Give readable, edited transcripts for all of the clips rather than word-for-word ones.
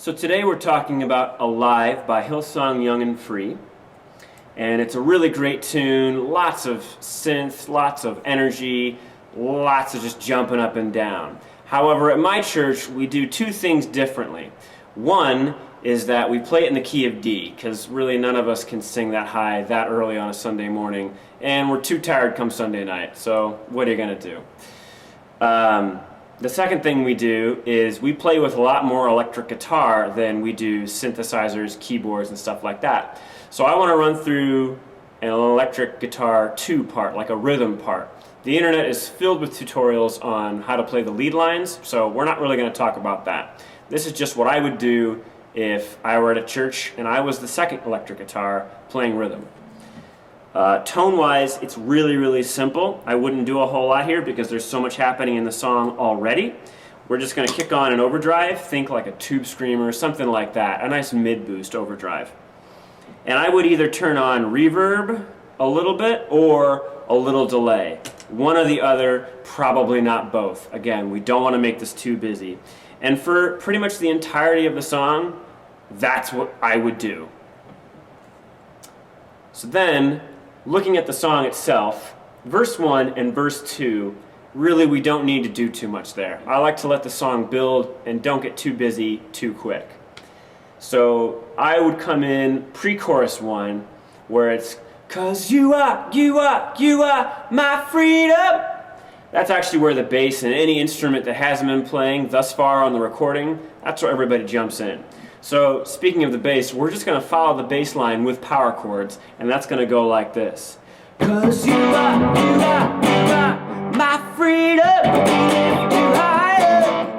So today we're talking about Alive by Hillsong Young and Free. And it's a really great tune, lots of synth, lots of energy, lots of just jumping up and down. However, at my church, we do two things differently. One is that we play it in the key of D, because really none of us can sing that high that early on a Sunday morning, and we're too tired come Sunday night, so what are you going to do? The second thing we do is we play with a lot more electric guitar than we do synthesizers, keyboards, and stuff like that. So I want to run through an electric guitar 2 part, like a rhythm part. The internet is filled with tutorials on how to play the lead lines, so we're not really going to talk about that. This is just what I would do if I were at a church and I was the second electric guitar playing rhythm. Tone-wise, it's really simple. I wouldn't do a whole lot here because there's so much happening in the song already. We're just going to kick on an overdrive, think like a tube screamer, something like that, a nice mid-boost overdrive. And I would either turn on reverb a little bit or a little delay. One or the other, probably not both. Again, we don't want to make this too busy. And for pretty much the entirety of the song, that's what I would do. So then, looking at the song itself, verse 1 and verse 2, really we don't need to do too much there. I like to let the song build and don't get too busy too quick. So I would come in pre-chorus 1, where it's, "'Cause you are my freedom." That's actually where the bass and any instrument that hasn't been playing thus far on the recording, that's where everybody jumps in. So speaking of the bass, we're just going to follow the bass line with power chords, and that's going to go like this. "'Cause you are my freedom.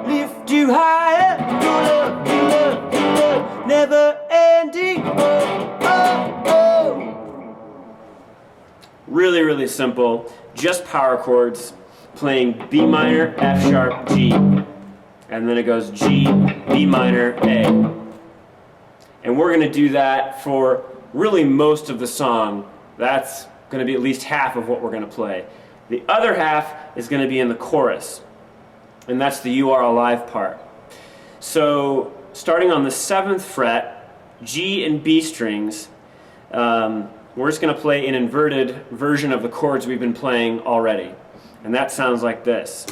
Lift you higher, your love, never ending. Oh. Really simple, just power chords, playing B minor, F sharp, G, and then it goes G, B minor, A. And we're going to do that for really most of the song. That's going to be at least half of what we're going to play. The other half is going to be in the chorus, and that's the "You Are Alive" part. So starting on the 7th fret, G and B strings, we're just going to play an inverted version of the chords we've been playing already. And that sounds like this.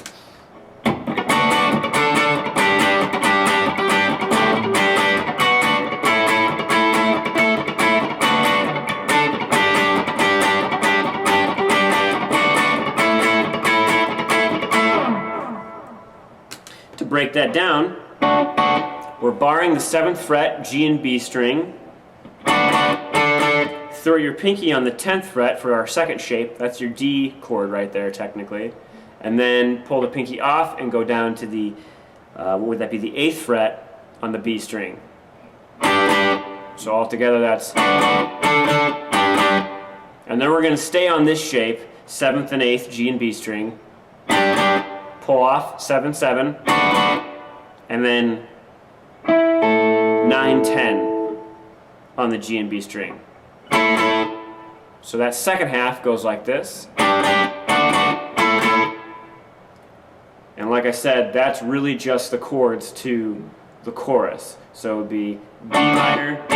To break that down, we're barring the 7th fret, G and B string. Throw your pinky on the 10th fret for our second shape. That's your D chord right there, technically. And then pull the pinky off and go down to the, what would that be, the 8th fret on the B string. So altogether that's... And then we're going to stay on this shape, 7th and 8th, G and B string. Pull off, 7, 7. And then 9, 10 on the G and B string. So that second half goes like this. And like I said, that's really just the chords to the chorus. So it would be B minor, D,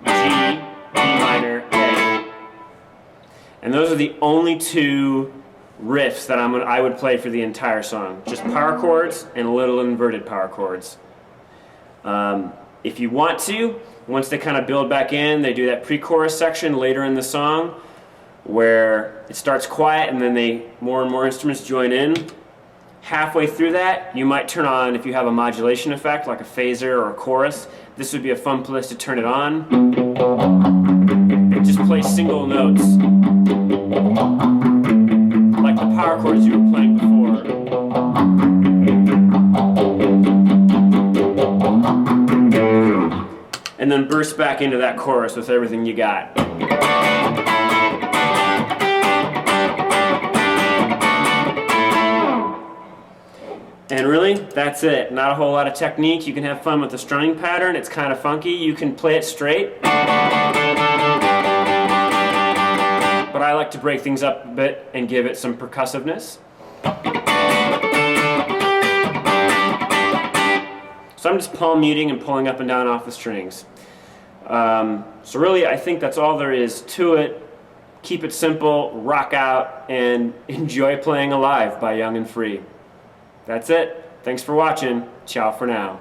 G, B minor, A. And those are the only two riffs that I would play for the entire song. Just power chords and little inverted power chords. If you want to, once they kind of build back in, they do that pre-chorus section later in the song where it starts quiet and then more and more instruments join in. Halfway through that, you might turn on, if you have a modulation effect like a phaser or a chorus, this would be a fun place to turn it on. And just play single notes like the power chords you were playing before. And then burst back into that chorus with everything you got. And really, that's it. Not a whole lot of technique. You can have fun with the strumming pattern. It's kind of funky. You can play it straight. But I like to break things up a bit and give it some percussiveness. So So I'm just palm muting and pulling up and down off the strings. So really, I think that's all there is to it. Keep it simple, rock out, and enjoy playing Alive by Young and Free. That's it. Thanks for watching. Ciao for now.